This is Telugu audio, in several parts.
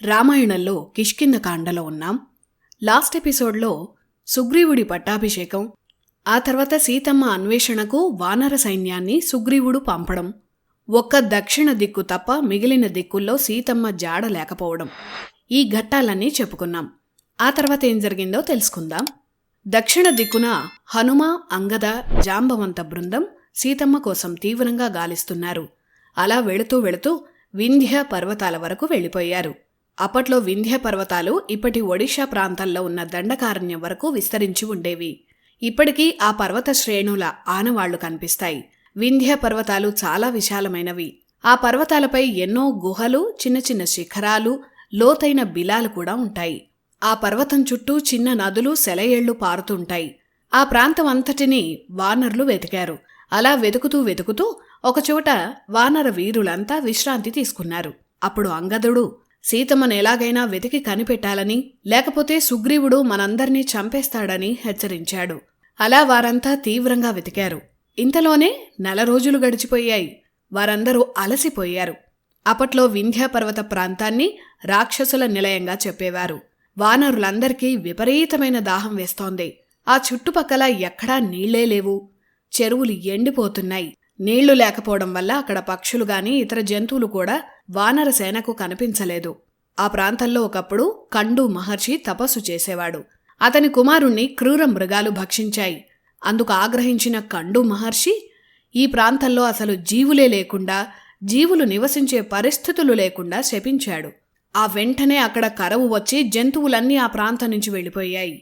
రామాయణంలో కిష్కింధకాండలో ఉన్నాం. లాస్ట్ ఎపిసోడ్లో సుగ్రీవుడి పట్టాభిషేకం, ఆ తర్వాత సీతమ్మ అన్వేషణకు వానర సైన్యాన్ని సుగ్రీవుడు పంపడం, ఒక్క దక్షిణ దిక్కు తప్ప మిగిలిన దిక్కుల్లో సీతమ్మ జాడ లేకపోవడం, ఈ ఘట్టాలన్నీ చెప్పుకున్నాం. ఆ తర్వాత ఏం జరిగిందో తెలుసుకుందాం. దక్షిణ దిక్కున హనుమ, అంగద, జాంబవంత బృందం సీతమ్మ కోసం తీవ్రంగా గాలిస్తున్నారు. అలా వెళుతూ వెళుతూ వింధ్య పర్వతాల వరకు వెళ్ళిపోయారు. అప్పట్లో వింధ్య పర్వతాలు ఇప్పటి ఒడిషా ప్రాంతంలో ఉన్న దండకారణ్యం వరకు విస్తరించి ఉండేవి. ఇప్పటికీ ఆ పర్వత శ్రేణుల ఆనవాళ్లు కనిపిస్తాయి. వింధ్య పర్వతాలు చాలా విశాలమైనవి. ఆ పర్వతాలపై ఎన్నో గుహలు, చిన్న చిన్న శిఖరాలు, లోతైన బిలాలు కూడా ఉంటాయి. ఆ పర్వతం చుట్టూ చిన్న నదులు, సెలయేళ్లు పారుతుంటాయి. ఆ ప్రాంతం అంతటినీ వానరులు వెతికారు. అలా వెతుకుతూ వెతుకుతూ ఒకచోట వానర వీరులంతా విశ్రాంతి తీసుకున్నారు. అప్పుడు అంగదుడు సీతమ్మను ఎలాగైనా వెతికి కనిపెట్టాలని, లేకపోతే సుగ్రీవుడు మనందర్నీ చంపేస్తాడని హెచ్చరించాడు. అలా వారంతా తీవ్రంగా వెతికారు. ఇంతలోనే 4 రోజులు గడిచిపోయాయి. వారందరూ అలసిపోయారు. అప్పట్లో వింధ్య పర్వత ప్రాంతాన్ని రాక్షసుల నిలయంగా చెప్పేవారు. వానరులందరికీ విపరీతమైన దాహం వేస్తోంది. ఆ చుట్టుపక్కల ఎక్కడా నీళ్లే లేవు. చెరువులు ఎండిపోతున్నాయి. నీళ్లు లేకపోవడం వల్ల అక్కడ పక్షులు గాని ఇతర జంతువులు కూడా వానర సేనకు కనిపించలేదు. ఆ ప్రాంతంలో ఒకప్పుడు కండు మహర్షి తపస్సు చేసేవాడు. అతని కుమారుణ్ణి క్రూర మృగాలు భక్షించాయి. అందుకు ఆగ్రహించిన కండు మహర్షి ఈ ప్రాంతంలో అసలు జీవులే లేకుండా, జీవులు నివసించే పరిస్థితులు లేకుండా శపించాడు. ఆ వెంటనే అక్కడ కరవు వచ్చి జంతువులన్నీ ఆ ప్రాంతం నుంచి వెళ్ళిపోయాయి.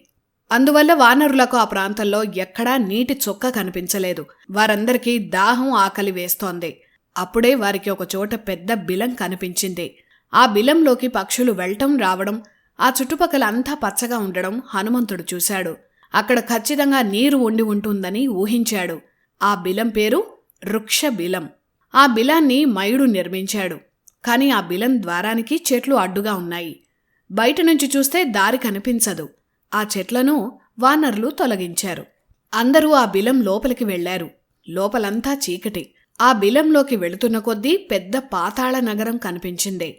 అందువల్ల వానరులకు ఆ ప్రాంతంలో ఎక్కడా నీటి చుక్క కనిపించలేదు. వారందరికీ దాహం, ఆకలి వేస్తోంది. అప్పుడే వారికి ఒక చోట పెద్ద బిలం కనిపించింది. ఆ బిలంలోకి పక్షులు వెళ్లటం రావడం, ఆ చుట్టుపక్కల అంతా పచ్చగా ఉండడం హనుమంతుడు చూశాడు. అక్కడ ఖచ్చితంగా నీరు ఉండి ఉంటుందని ఊహించాడు. ఆ బిలం పేరు వృక్ష బిలం. ఆ బిలాన్ని మయుడు నిర్మించాడు. కాని ఆ బిలం ద్వారానికి చెట్లు అడ్డుగా ఉన్నాయి. బయట నుంచి చూస్తే దారి కనిపించదు. ఆ చెట్లను వానరులు తొలగించారు. అందరూ ఆ బిలం లోపలికి వెళ్లారు. లోపలంతా చీకటి. ఆ బిలంలోకి వెళుతున్న కొద్దీ పెద్ద పాతాళ నగరం కనిపించింది.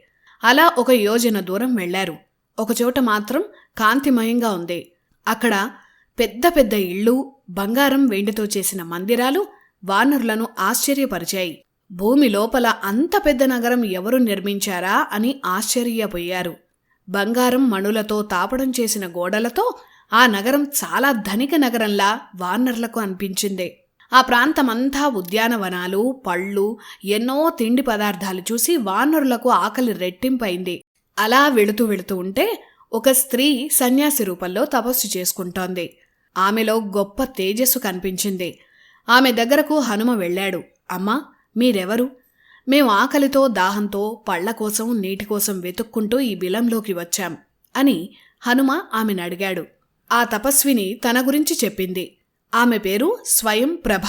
అలా 1 యోజన దూరం వెళ్లారు. ఒకచోట మాత్రం కాంతిమయంగా ఉంది. అక్కడ పెద్ద పెద్ద ఇళ్ళు, బంగారం, వెండితో చేసిన మందిరాలు వానరులను ఆశ్చర్యపరిచాయి. భూమి లోపల అంత పెద్ద నగరం ఎవరు నిర్మించారా అని ఆశ్చర్యపోయారు. బంగారం, మణులతో తాపడం చేసిన గోడలతో ఆ నగరం చాలా ధనిక నగరంలా వానరులకు అనిపించింది. ఆ ప్రాంతమంతా ఉద్యానవనాలు, పళ్ళు, ఎన్నో తిండి పదార్థాలు చూసి వానరులకు ఆకలి రెట్టింపైంది. అలా వెళుతూ వెళుతూ ఉంటే ఒక స్త్రీ సన్యాసి రూపంలో తపస్సు చేసుకుంటోంది. ఆమెలో గొప్ప తేజస్సు కనిపించింది. ఆమె దగ్గరకు హనుమ వెళ్ళాడు. అమ్మా, మీరెవరు? మేం ఆకలితో, దాహంతో పళ్ల కోసం, నీటి కోసం వెతుక్కుంటూ ఈ బిలంలోకి వచ్చాం అని హనుమ ఆమెను అడిగాడు. ఆ తపస్విని తన గురించి చెప్పింది. ఆమె పేరు స్వయం ప్రభ.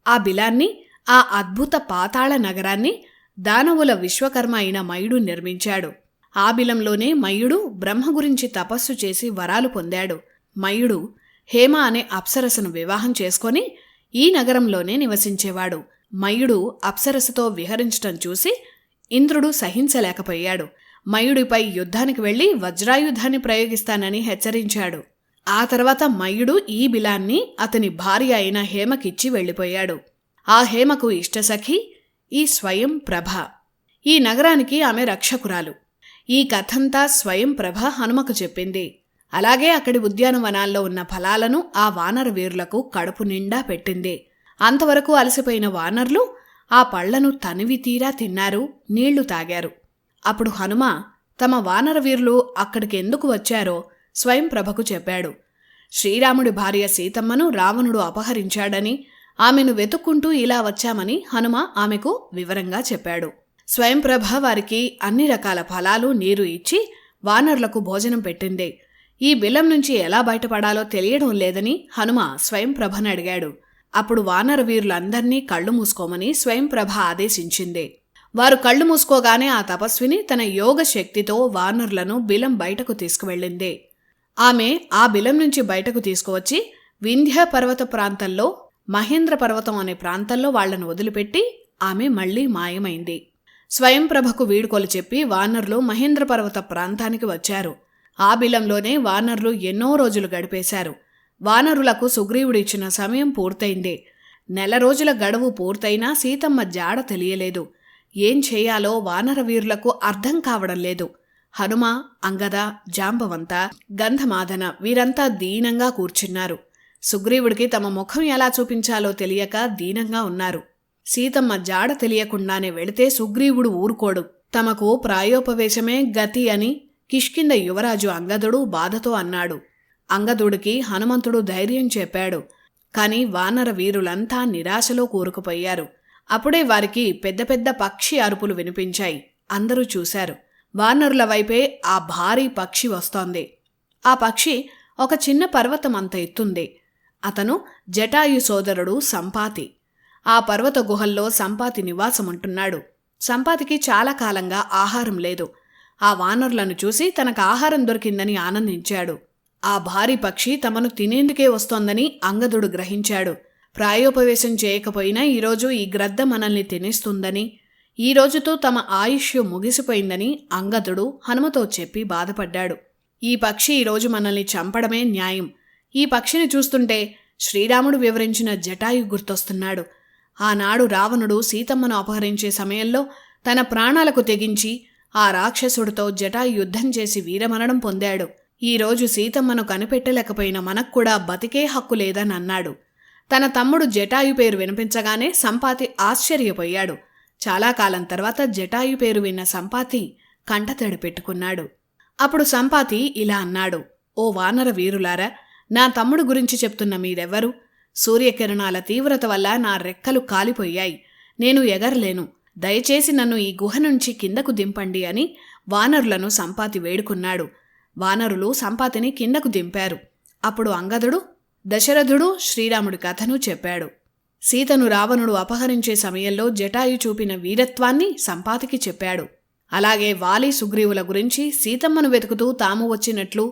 ఆ బిలాన్ని, ఆ అద్భుత పాతాళ నగరాన్ని దానవుల విశ్వకర్మ అయిన మయుడు నిర్మించాడు. ఆ బిలంలోనే మయుడు బ్రహ్మ గురించి తపస్సు చేసి వరాలు పొందాడు. మయుడు హేమ అనే అప్సరసను వివాహం చేసుకొని ఈ నగరంలోనే నివసించేవాడు. మయుడు అప్సరసతో విహరించటం చూసి ఇంద్రుడు సహించలేకపోయాడు. మయుడిపై యుద్ధానికి వెళ్లి వజ్రాయుధాన్ని ప్రయోగిస్తానని హెచ్చరించాడు. ఆ తర్వాత మయుడు ఈ బిలాన్ని అతని భార్య అయిన హేమకిచ్చి వెళ్ళిపోయాడు. ఆ హేమకు ఇష్టసఖి ఈ స్వయం ప్రభ. ఈ నగరానికి ఆమె రక్షకురాలు. ఈ కథంతా స్వయం ప్రభ హనుమకు చెప్పింది. అలాగే అక్కడి ఉద్యానవనాల్లో ఉన్న ఫలాలను ఆ వానర వీరులకు కడుపు నిండా పెట్టింది. అంతవరకు అలసిపోయిన వానర్లు ఆ పళ్లను తనివి తీరా తిన్నారు, నీళ్లు తాగారు. అప్పుడు హనుమ తమ వానర వీరులు అక్కడికెందుకు వచ్చారో స్వయం ప్రభకు చెప్పాడు. శ్రీరాముడి భార్య సీతమ్మను రావణుడు అపహరించాడని, ఆమెను వెతుక్కుంటూ ఇలా వచ్చామని హనుమ ఆమెకు వివరంగా చెప్పాడు. స్వయంప్రభ వారికి అన్ని రకాల ఫలాలు, నీరు ఇచ్చి వానరులకు భోజనం పెట్టింది. ఈ బిలం నుంచి ఎలా బయటపడాలో తెలియడం లేదని హనుమ స్వయంప్రభను అడిగాడు. అప్పుడు వానర వీరులందర్నీ కళ్ళు మూసుకోమని స్వయంప్రభ ఆదేశించింది. వారు కళ్ళు మూసుకోగానే ఆ తపస్విని తన యోగ శక్తితో వానరులను బిలం బయటకు తీసుకువెళ్ళింది. ఆమె ఆ బిలం నుంచి బయటకు తీసుకువచ్చి వింధ్య పర్వత ప్రాంతంలో మహేంద్ర పర్వతం అనే ప్రాంతంలో వాళ్లను వదిలిపెట్టి ఆమె మళ్లీ మాయమైంది. స్వయంప్రభకు వీడ్కోలు చెప్పి వానరులు మహేంద్రపర్వత ప్రాంతానికి వచ్చారు. ఆ బిలంలోనే వానరులు ఎన్నో రోజులు గడిపేశారు. వానరులకు సుగ్రీవుడిచ్చిన సమయం పూర్తయింది. 1 నెల రోజుల గడువు పూర్తయినా సీతమ్మ జాడ తెలియలేదు. ఏం చేయాలో వానరవీరులకు అర్థం కావడం లేదు. హనుమ, అంగద, జాంబవంత, గంధమాదన వీరంతా దీనంగా కూర్చున్నారు. సుగ్రీవుడికి తమ ముఖం ఎలా చూపించాలో తెలియక దీనంగా ఉన్నారు. సీతమ్మ జాడ తెలియకుండానే వెళితే సుగ్రీవుడు ఊరుకోడు. తమకు ప్రాయోపవేశమే గతి అని కిష్కింద యువరాజు అంగదుడు బాధతో అన్నాడు. అంగదుడికి హనుమంతుడు ధైర్యం చెప్పాడు. కాని వానర వీరులంతా నిరాశలో కూరుకుపోయారు. అప్పుడే వారికి పెద్ద పెద్ద పక్షి అరుపులు వినిపించాయి. అందరూ చూశారు. వానరుల వైపే ఆ భారీ పక్షి వస్తోంది. ఆ పక్షి ఒక చిన్న పర్వతం అంత ఎత్తుంది. అతను జటాయు సోదరుడు సంపాతి. ఆ పర్వత గుహల్లో సంపాతి నివాసముంటున్నాడు. సంపాతికి చాలా కాలంగా ఆహారం లేదు. ఆ వానరులను చూసి తనకు ఆహారం దొరికిందని ఆనందించాడు. ఆ భారీ పక్షి తమను తినేందుకే వస్తోందని అంగదుడు గ్రహించాడు. ప్రాయోపవేశం చేయకపోయినా ఈరోజు ఈ గ్రద్ద మనల్ని తినేస్తుందని, ఈ రోజుతో తమ ఆయుష్యు ముగిసిపోయిందని అంగదుడు హనుమతో చెప్పి బాధపడ్డాడు. ఈ పక్షి ఈరోజు మనల్ని చంపడమే న్యాయం. ఈ పక్షిని చూస్తుంటే శ్రీరాముడు వివరించిన జటాయు గుర్తొస్తున్నాడు. ఆనాడు రావణుడు సీతమ్మను అపహరించే సమయంలో తన ప్రాణాలకు తెగించి ఆ రాక్షసుడితో జటాయు యుద్ధం చేసి వీరమరణం పొందాడు. ఈరోజు సీతమ్మను కనిపెట్టలేకపోయిన మనక్కూడా బతికే హక్కు లేదని అన్నాడు. తన తమ్ముడు జటాయు పేరు వినిపించగానే సంపాతి ఆశ్చర్యపోయాడు. చాలా కాలం తర్వాత జటాయు పేరు విన్న సంపాతి కంటతడి పెట్టుకున్నాడు. అప్పుడు సంపాతి ఇలా అన్నాడు. ఓ వానర వీరులారా, నా తమ్ముడు గురించి చెప్తున్న మీరెవ్వరు? సూర్యకిరణాల తీవ్రత వల్ల నా రెక్కలు కాలిపోయాయి. నేను ఎగరలేను. దయచేసి నన్ను ఈ గుహ నుంచి కిందకు దింపండి అని వానరులను సంపాతి వేడుకున్నాడు. వానరులు సంపాతిని కిందకు దింపారు. అప్పుడు అంగదుడు దశరథుడు శ్రీరాముడి కథను చెప్పాడు. సీతను రావణుడు అపహరించే సమయంలో జటాయు చూపిన వీరత్వాన్ని సంపాతికి చెప్పాడు. అలాగే వాలి సుగ్రీవుల గురించి సీతమ్మను వెతుకుతూ తాము వచ్చినట్లు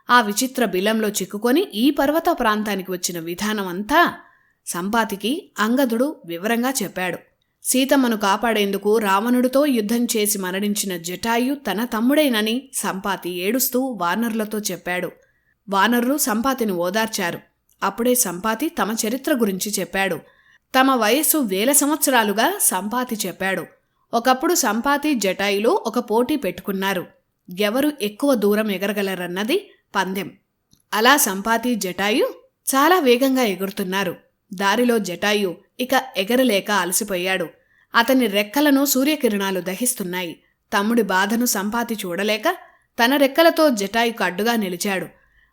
ఆ విచిత్ర బిలంలో చిక్కుకొని ఈ పర్వత ప్రాంతానికి వచ్చిన విధానమంతా సంపాతికి అంగదుడు వివరంగా చెప్పాడు. సీతమ్మను కాపాడేందుకు రావణుడితో యుద్ధం చేసి మరణించిన జటాయు తన తమ్ముడేనని సంపాతి ఏడుస్తూ వానరులతో చెప్పాడు. వానరులు సంపాతిని ఓదార్చారు. అప్పుడే సంపాతి తమ చరిత్ర గురించి చెప్పాడు. తమ వయస్సు 1000 సంవత్సరాలుగా సంపాతి చెప్పాడు. ఒకప్పుడు సంపాతి జటాయులు ఒక పోటీ పెట్టుకున్నారు. ఎవరు ఎక్కువ దూరం ఎగరగలరన్నది పందెం. అలా సంపాతి జటాయు చాలా వేగంగా ఎగురుతున్నారు. దారిలో జటాయు ఇక ఎగరలేక అలసిపోయాడు. అతని రెక్కలను సూర్యకిరణాలు దహిస్తున్నాయి. తమ్ముడి బాధను సంపాతి చూడలేక తన రెక్కలతో జటాయుకు అడ్డుగా నిలిచాడు.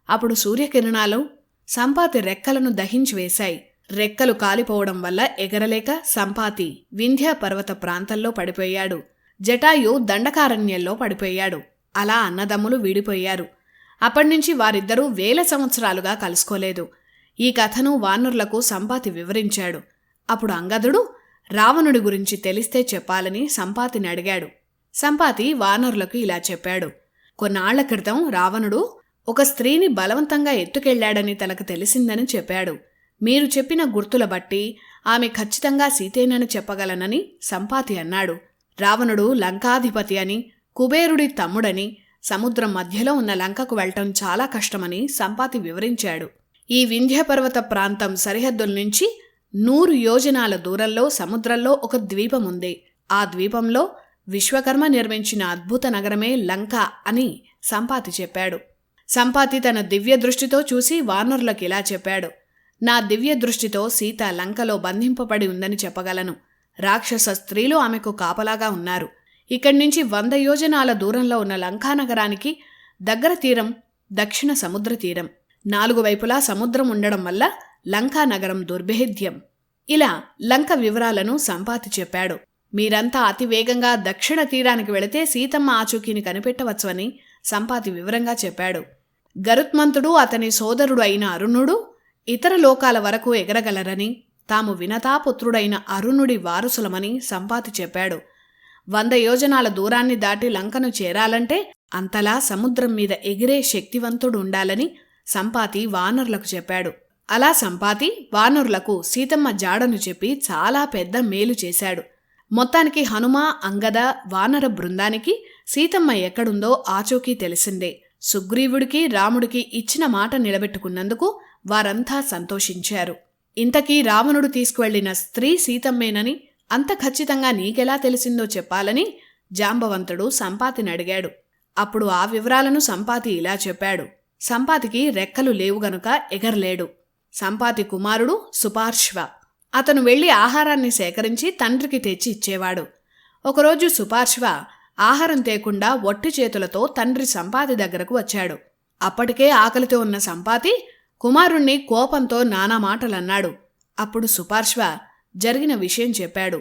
అప్పుడు సూర్యకిరణాలు సంపాతి రెక్కలను దహించివేశాయి. రెక్కలు కాలిపోవడం వల్ల ఎగరలేక సంపాతి వింధ్య పర్వత ప్రాంతంలో పడిపోయాడు. జటాయు దండకారణ్యంలో పడిపోయాడు. అలా అన్నదమ్ములు విడిపోయారు. అప్పటినుంచి వారిద్దరూ 1000 సంవత్సరాలుగా కలుసుకోలేదు. ఈ కథను వానరులకు సంపాతి వివరించాడు. అప్పుడు అంగదుడు రావణుడి గురించి తెలిస్తే చెప్పాలని సంపాతిని అడిగాడు. సంపాతి వానరులకు ఇలా చెప్పాడు. కొన్నాళ్ల క్రితం రావణుడు ఒక స్త్రీని బలవంతంగా ఎత్తుకెళ్లాడని తనకు తెలిసిందని చెప్పాడు. మీరు చెప్పిన గుర్తుల బట్టి ఆమె ఖచ్చితంగా సీతేనని చెప్పగలనని సంపాతి అన్నాడు. రావణుడు లంకాధిపతి అని, కుబేరుడి తమ్ముడని, సముద్రం మధ్యలో ఉన్న లంకకు వెళ్లటం చాలా కష్టమని సంపాతి వివరించాడు. ఈ వింధ్యపర్వత ప్రాంతం సరిహద్దుల నుంచి 100 యోజనాల దూరంలో సముద్రంలో ఒక ద్వీపముంది. ఆ ద్వీపంలో విశ్వకర్మ నిర్మించిన అద్భుత నగరమే లంక అని సంపాతి చెప్పాడు. సంపాతి తన దివ్య దృష్టితో చూసి వానరులకిలా చెప్పాడు. నా దివ్య దృష్టితో సీత లంకలో బంధింపబడి ఉందని చెప్పగలను. రాక్షస స్త్రీలు ఆమెకు కాపలాగా ఉన్నారు. ఇక్కడి నుంచి 100 యోజనాల దూరంలో ఉన్న లంకానగరానికి దగ్గర తీరం దక్షిణ సముద్ర తీరం. 4 వైపులా సముద్రం ఉండడం వల్ల లంకానగరం దుర్భేద్యం. ఇలా లంక వివరాలను సంపాతి చెప్పాడు. మీరంతా అతివేగంగా దక్షిణ తీరానికి వెళితే సీతమ్మ ఆచూకీని కనిపెట్టవచ్చు అని సంపాతి వివరంగా చెప్పాడు. గరుత్మంతుడు అతని సోదరుడు అయిన అరుణుడు ఇతర లోకాల వరకు ఎగరగలరని, తాము వినతాపుత్రుడైన అరుణుడి వారసులమని సంపాతి చెప్పాడు. 100 యోజనాల దూరాన్ని దాటి లంకను చేరాలంటే అంతలా సముద్రం మీద ఎగిరే శక్తివంతుడు ఉండాలని సంపాతి వానరులకు చెప్పాడు. అలా సంపాతి వానరులకు సీతమ్మ జాడను చెప్పి చాలా పెద్ద మేలు చేశాడు. మొత్తానికి హనుమ, అంగద, వానర బృందానికి సీతమ్మ ఎక్కడుందో ఆచూకీ తెలిసిందే. సుగ్రీవుడికి, రాముడికి ఇచ్చిన మాట నిలబెట్టుకున్నందుకు వారంతా సంతోషించారు. ఇంతకీ రావణుడు తీసుకువెళ్లిన స్త్రీ సీతమ్మేనని అంత ఖచ్చితంగా నీకెలా తెలిసిందో చెప్పాలని జాంబవంతుడు సంపాతిని అడిగాడు. అప్పుడు ఆ వివరాలను సంపాతి ఇలా చెప్పాడు. సంపాతికి రెక్కలు లేవు గనుక ఎగరలేడు. సంపాతి కుమారుడు సుపార్శ్వ. అతను వెళ్లి ఆహారాన్ని సేకరించి తండ్రికి తెచ్చి ఇచ్చేవాడు. ఒకరోజు సుపార్శ్వ ఆహారం తేకుండా ఒట్టి చేతులతో తండ్రి సంపాతి దగ్గరకు వచ్చాడు. అప్పటికే ఆకలితో ఉన్న సంపాతి కుమారుణ్ణి కోపంతో నానా మాటలన్నాడు. అప్పుడు సుపార్శ్వ జరిగిన విషయం చెప్పాడు.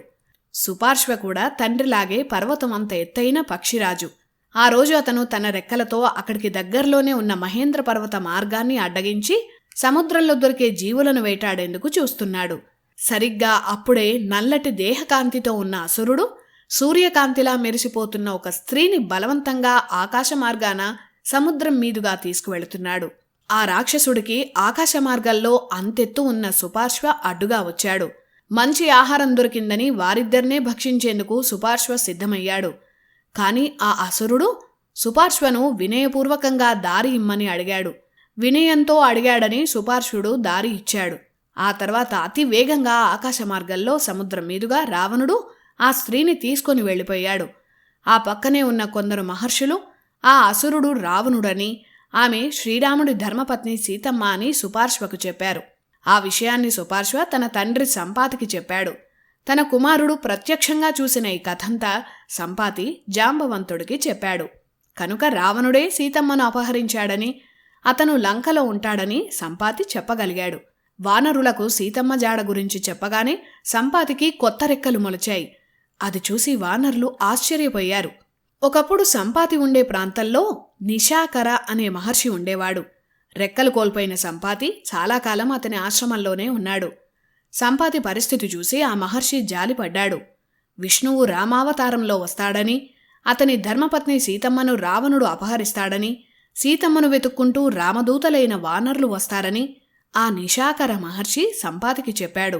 సుపార్శ్వ కూడా తండ్రిలాగే పర్వతం అంత ఎత్తైన పక్షిరాజు. ఆ రోజు అతను తన రెక్కలతో అక్కడికి దగ్గరలోనే ఉన్న మహేంద్ర పర్వత మార్గాన్ని అడ్డగించి సముద్రంలో దొరికే జీవులను వేటాడేందుకు చూస్తున్నాడు. సరిగ్గా అప్పుడే నల్లటి దేహకాంతితో ఉన్న అసురుడు సూర్యకాంతిలా మెరిసిపోతున్న ఒక స్త్రీని బలవంతంగా ఆకాశ మార్గాన సముద్రం మీదుగా తీసుకువెళుతున్నాడు. ఆ రాక్షసుడికి ఆకాశ మార్గాల్లో అంతెత్తు ఉన్న సుపార్శ్వ అడ్డుగా వచ్చాడు. మంచి ఆహారం దొరికిందని వారిద్దరినే భక్షించేందుకు సుపార్శ్వ సిద్ధమయ్యాడు. కాని ఆ అసురుడు సుపార్శ్వను వినయపూర్వకంగా దారి ఇమ్మని అడిగాడు. వినయంతో అడిగాడని సుపార్శ్వుడు దారి ఇచ్చాడు. ఆ తర్వాత అతి వేగంగా ఆకాశ మార్గంలో సముద్రం మీదుగా రావణుడు ఆ స్త్రీని తీసుకొని వెళ్ళిపోయాడు. ఆ పక్కనే ఉన్న కొందరు మహర్షులు ఆ అసురుడు రావణుడని, ఆమె శ్రీరాముడి ధర్మపత్ని సీతమ్మ అని సుపార్శ్వకు చెప్పారు. ఆ విషయాన్ని సుపార్శ్వ తన తండ్రి సంపాతికి చెప్పాడు. తన కుమారుడు ప్రత్యక్షంగా చూసిన ఈ కథంతా సంపాతి జాంబవంతుడికి చెప్పాడు. కనుక రావణుడే సీతమ్మను అపహరించాడని, అతను లంకలో ఉంటాడని సంపాతి చెప్పగలిగాడు. వానరులకు సీతమ్మ జాడ గురించి చెప్పగానే సంపాతికి కొత్త రెక్కలు మొలిచాయి. అది చూసి వానరులు ఆశ్చర్యపోయారు. ఒకప్పుడు సంపాతి ఉండే ప్రాంతంలో నిశాకర అనే మహర్షి ఉండేవాడు. రెక్కలు కోల్పోయిన సంపాతి చాలా కాలం అతని ఆశ్రమంలోనే ఉన్నాడు. సంపాతి పరిస్థితి చూసి ఆ మహర్షి జాలిపడ్డాడు. విష్ణువు రామావతారంలో వస్తాడని, అతని ధర్మపత్ని సీతమ్మను రావణుడు అపహరిస్తాడని, సీతమ్మను వెతుక్కుంటూ రామదూతలైన వానరులు వస్తారని ఆ నిశాకర మహర్షి సంపాతికి చెప్పాడు.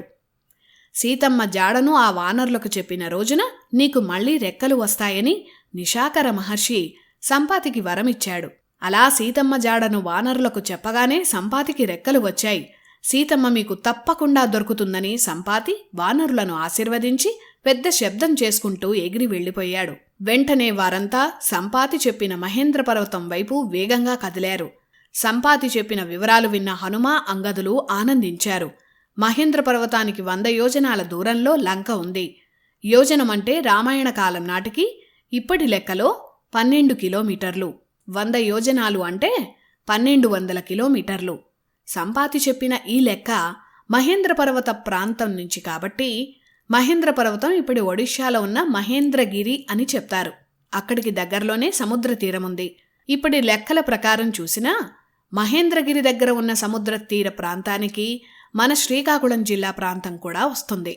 సీతమ్మ జాడను ఆ వానరులకు చెప్పిన రోజున నీకు మళ్లీ రెక్కలు వస్తాయని నిశాకర మహర్షి సంపాతికి వరమిచ్చాడు. అలా సీతమ్మ జాడను వానరులకు చెప్పగానే సంపాతికి రెక్కలు వచ్చాయి. సీతమ్మ మీకు తప్పకుండా దొరుకుతుందని సంపాతి వానరులను ఆశీర్వదించి పెద్ద శబ్దం చేసుకుంటూ ఎగిరి వెళ్లిపోయాడు. వెంటనే వారంతా సంపాతి చెప్పిన మహేంద్ర పర్వతం వైపు వేగంగా కదిలారు. సంపాతి చెప్పిన వివరాలు విన్న హనుమ, అంగదులు ఆనందించారు. మహేంద్ర పర్వతానికి 100 యోజనాల దూరంలో లంక ఉంది. యోజనమంటే రామాయణ కాలం నాటికి ఇప్పటి లెక్కలో 12 కిలోమీటర్లు. 100 యోజనాలు అంటే 1200 కిలోమీటర్లు. సంపాతి చెప్పిన ఈ లెక్క మహేంద్ర పర్వత ప్రాంతం నుంచి కాబట్టి మహేంద్ర పర్వతం ఇప్పుడు ఒడిశాలో ఉన్న మహేంద్రగిరి అని చెప్తారు. అక్కడికి దగ్గరలోనే సముద్ర తీరముంది. ఇప్పటి లెక్కల ప్రకారం చూసినా మహేంద్రగిరి దగ్గర ఉన్న సముద్ర తీర ప్రాంతానికి మన శ్రీకాకుళం జిల్లా ప్రాంతం కూడా వస్తుంది.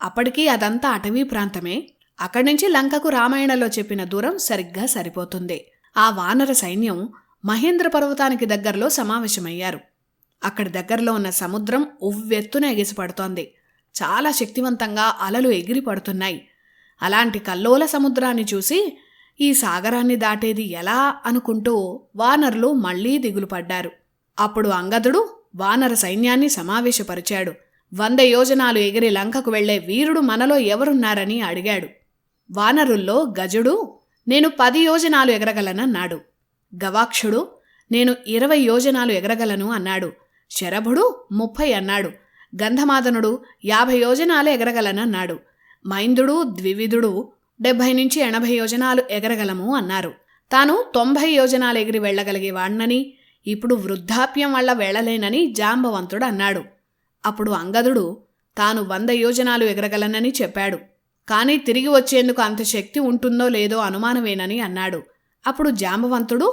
అప్పటికీ అదంతా అటవీ ప్రాంతమే. అక్కడి నుంచి లంకకు రామాయణంలో చెప్పిన దూరం సరిగ్గా సరిపోతుంది. ఆ వానర సైన్యం మహేంద్ర పర్వతానికి దగ్గరలో సమావేశమయ్యారు. అక్కడి దగ్గరలో ఉన్న సముద్రం ఉవ్వెత్తున ఎగిసిపడుతోంది. చాలా శక్తివంతంగా అలలు ఎగిరి పడుతున్నాయి. అలాంటి కల్లోల సముద్రాన్ని చూసి ఈ సాగరాన్ని దాటేది ఎలా అనుకుంటూ వానరులు మళ్లీ దిగులు పడ్డారు. అప్పుడు అంగదుడు వానర సైన్యాన్ని సమావేశపరిచాడు. 100 యోజనాలు ఎగిరి లంకకు వెళ్లే వీరుడు మనలో ఎవరున్నారని అడిగాడు. వానరుల్లో గజుడు నేను 10 యోజనాలు ఎగరగలనన్నాడు. గవాక్షుడు నేను 20 యోజనాలు ఎగరగలను అన్నాడు. శరభుడు 30 అన్నాడు. గంధమాదనుడు 50 యోజనాలు ఎగరగలనన్నాడు. మైందుడు, ద్వివిధుడు 70 నుంచి 80 యోజనాలు ఎగరగలము అన్నారు. తాను 90 యోజనాలు ఎగిరి వెళ్లగలిగేవాణ్ణని, ఇప్పుడు వృద్ధాప్యం వల్ల వెళ్లలేనని జాంబవంతుడు అన్నాడు. అప్పుడు అంగదుడు తాను 100 యోజనాలు ఎగరగలనని చెప్పాడు. కాని తిరిగి వచ్చేందుకు అంత శక్తి ఉంటుందో లేదో అనుమానమేనని అన్నాడు. అప్పుడు జాంబవంతుడు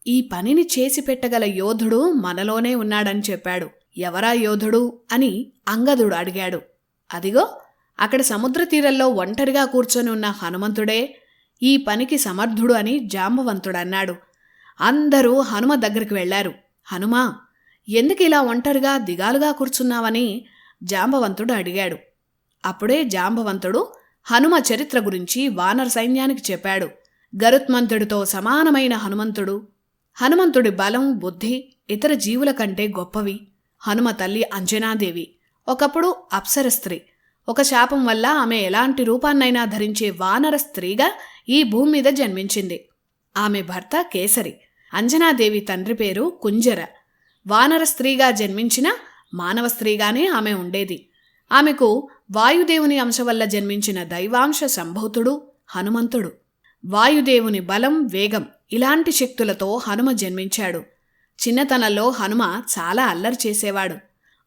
ఈ పనిని చేసి పెట్టగల యోధుడు మనలోనే ఉన్నాడని చెప్పాడు. ఎవరా యోధుడు అని అంగదుడు అడిగాడు. అదిగో అక్కడ సముద్ర తీరంలో ఒంటరిగా కూర్చొని ఉన్న హనుమంతుడే ఈ పనికి సమర్థుడు అని జాంబవంతుడన్నాడు. అందరూ హనుమ దగ్గరికి వెళ్లారు. హనుమా, ఎందుకు ఇలా ఒంటరిగా దిగాలుగా కూర్చున్నావని జాంబవంతుడు అడిగాడు. అప్పుడే జాంబవంతుడు హనుమ చరిత్ర గురించి వానర సైన్యానికి చెప్పాడు. గరుత్మంతుడితో సమానమైన హనుమంతుడు. హనుమంతుడి బలం, బుద్ధి ఇతర జీవుల కంటే గొప్పవి. హనుమ తల్లి అంజనాదేవి ఒకప్పుడు అప్సర స్త్రీ. ఒక శాపం వల్ల ఆమె ఎలాంటి రూపాన్నైనా ధరించే వానర స్త్రీగా ఈ భూమి మీద జన్మించింది. ఆమె భర్త కేసరి. అంజనాదేవి తండ్రి పేరు కుంజర. వానర స్త్రీగా జన్మించిన మానవ స్త్రీగానే ఆమె ఉండేది. ఆమెకు వాయుదేవుని అంశ వల్ల జన్మించిన దైవాంశ సంభూతుడు హనుమంతుడు. వాయుదేవుని బలం, వేగం ఇలాంటి శక్తులతో హనుమ జన్మించాడు. చిన్నతనంలో హనుమ చాలా అల్లరి చేసేవాడు.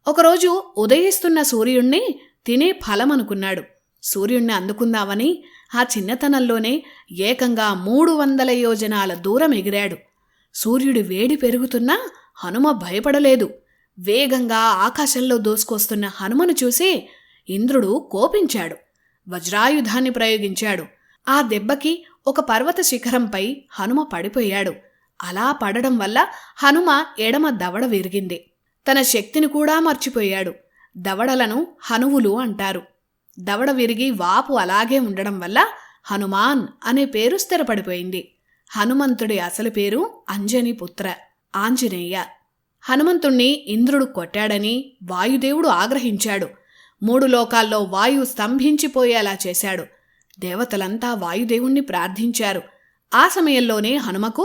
ఒకరోజు ఉదయిస్తున్న సూర్యుణ్ణి తినే ఫలమనుకున్నాడు. సూర్యుణ్ణి అందుకుందామని ఆ చిన్నతనంలోనే ఏకంగా 300 యోజనాల దూరం ఎగిరాడు. సూర్యుడి వేడి పెరుగుతున్నా హనుమ భయపడలేదు. వేగంగా ఆకాశంలో దూసుకొస్తున్న హనుమను చూసి ఇంద్రుడు కోపించాడు. వజ్రాయుధాన్ని ప్రయోగించాడు. ఆ దెబ్బకి ఒక పర్వత శిఖరంపై హనుమ పడిపోయాడు. అలా పడడం వల్ల హనుమ ఎడమ దవడ విరిగింది. తన శక్తిని కూడా మర్చిపోయాడు. దవడలను హనువులు అంటారు. దవడ విరిగి వాపు అలాగే ఉండడం వల్ల హనుమాన్ అనే పేరు స్థిరపడిపోయింది. హనుమంతుడి అసలు పేరు అంజనీపుత్ర, ఆంజనేయ. హనుమంతుణ్ణి ఇంద్రుడు కొట్టాడని వాయుదేవుడు ఆగ్రహించాడు. 3 లోకాల్లో వాయువు స్తంభించిపోయేలా చేశాడు. దేవతలంతా వాయుదేవుణ్ణి ప్రార్థించారు. ఆ సమయంలోనే హనుమకు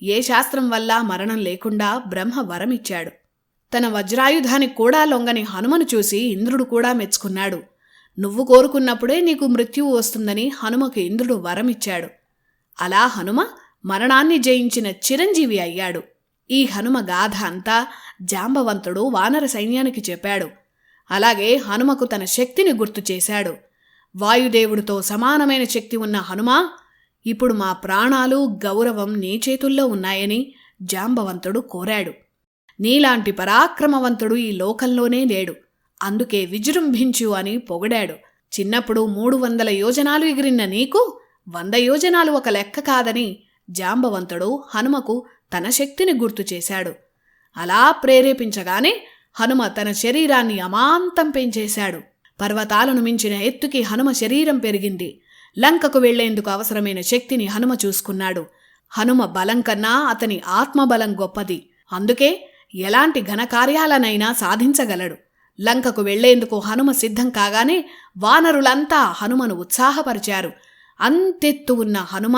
ఏ శాస్త్రం వల్ల మరణం లేకుండా బ్రహ్మ వరమిచ్చాడు. తన వజ్రాయుధానికి కూడా లొంగని హనుమను చూసి ఇంద్రుడు కూడా మెచ్చుకున్నాడు. నువ్వు కోరుకున్నప్పుడే నీకు మృత్యువు వస్తుందని హనుమకు ఇంద్రుడు వరమిచ్చాడు. అలా హనుమ మరణాన్ని జయించిన చిరంజీవి అయ్యాడు. ఈ హనుమ గాథ అంతా జాంబవంతుడు వానర సైన్యానికి చెప్పాడు. అలాగే హనుమకు తన శక్తిని గుర్తు చేశాడు. వాయుదేవుడితో సమానమైన శక్తి ఉన్న హనుమా, ఇప్పుడు మా ప్రాణాలు, గౌరవం నీ చేతుల్లో ఉన్నాయని జాంబవంతుడు కోరాడు. నీలాంటి పరాక్రమవంతుడు ఈ లోకంలోనే లేడు. అందుకే విజృంభించు అని పొగిడాడు. చిన్నప్పుడు 300 యోజనాలు ఎగిరిన నీకు 100 యోజనాలు ఒక లెక్క కాదని జాంబవంతుడు హనుమకు తన శక్తిని గుర్తు చేశాడు. అలా ప్రేరేపించగానే హనుమ తన శరీరాన్ని అమాంతం పెంచేశాడు. పర్వతాలను మించిన ఎత్తుకి హనుమ శరీరం పెరిగింది. లంకకు వెళ్లేందుకు అవసరమైన శక్తిని హనుమ చూసుకున్నాడు. హనుమ బలం కన్నా అతని ఆత్మబలం గొప్పది. అందుకే ఎలాంటి ఘనకార్యాలనైనా సాధించగలడు. లంకకు వెళ్లేందుకు హనుమ సిద్ధం కాగానే వానరులంతా హనుమను ఉత్సాహపరిచారు. అంతెత్తు ఉన్న హనుమ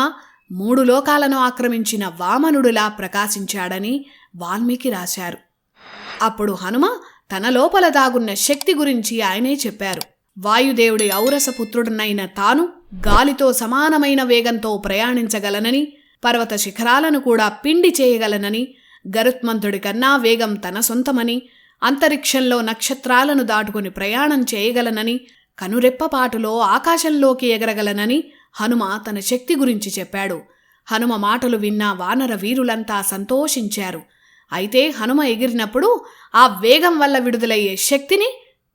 3 లోకాలను ఆక్రమించిన వామనుడిలా ప్రకాశించాడని వాల్మీకి రాశారు. అప్పుడు హనుమ తన లోపల దాగున్న శక్తి గురించి ఆయనే చెప్పారు. వాయుదేవుడి ఔరసపుత్రుడనైన తాను గాలితో సమానమైన వేగంతో ప్రయాణించగలనని, పర్వత శిఖరాలను కూడా పిండి చేయగలనని, గరుత్మంతుడి కన్నా వేగం తన సొంతమని, అంతరిక్షంలో నక్షత్రాలను దాటుకుని ప్రయాణం చేయగలనని, కనురెప్పపాటులో ఆకాశంలోకి ఎగరగలనని హనుమ తన శక్తి గురించి చెప్పాడు. హనుమ మాటలు విన్న వానర వీరులంతా సంతోషించారు. అయితే హనుమ ఎగిరినప్పుడు ఆ వేగం వల్ల విడుదలయ్యే శక్తిని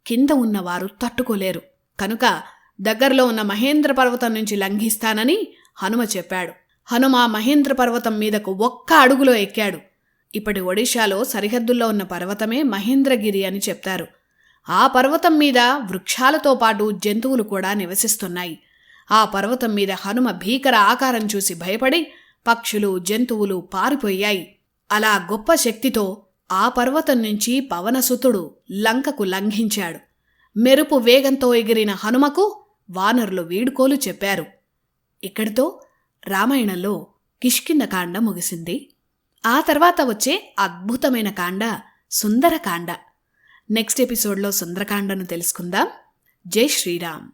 కింద ఉన్నవారు తట్టుకోలేరు. కనుక దగ్గరలో ఉన్న మహేంద్ర పర్వతం నుంచి లంఘిస్తానని హనుమ చెప్పాడు. హనుమ మహేంద్ర పర్వతం మీదకు 1 అడుగులో ఎక్కాడు. ఇప్పటి ఒడిశాలో సరిహద్దుల్లో ఉన్న పర్వతమే మహేంద్రగిరి అని చెప్తారు. ఆ పర్వతం మీద వృక్షాలతో పాటు జంతువులు కూడా నివసిస్తున్నాయి. ఆ పర్వతం మీద హనుమ భీకర ఆకారం చూసి భయపడి పక్షులు, జంతువులు పారిపోయాయి. అలా గొప్ప శక్తితో ఆ పర్వతం నుంచి పవనసుతుడు లంకకు లంఘించాడు. మెరుపు వేగంతో ఎగిరిన హనుమకు వానరులు వీడ్కోలు చెప్పారు. ఇక్కడితో రామాయణంలో కిష్కింధకాండ ముగిసింది. ఆ తర్వాత వచ్చే అద్భుతమైన కాండ సుందరకాండ. నెక్స్ట్ ఎపిసోడ్లో సుందరకాండను తెలుసుకుందాం. జై శ్రీరామ్.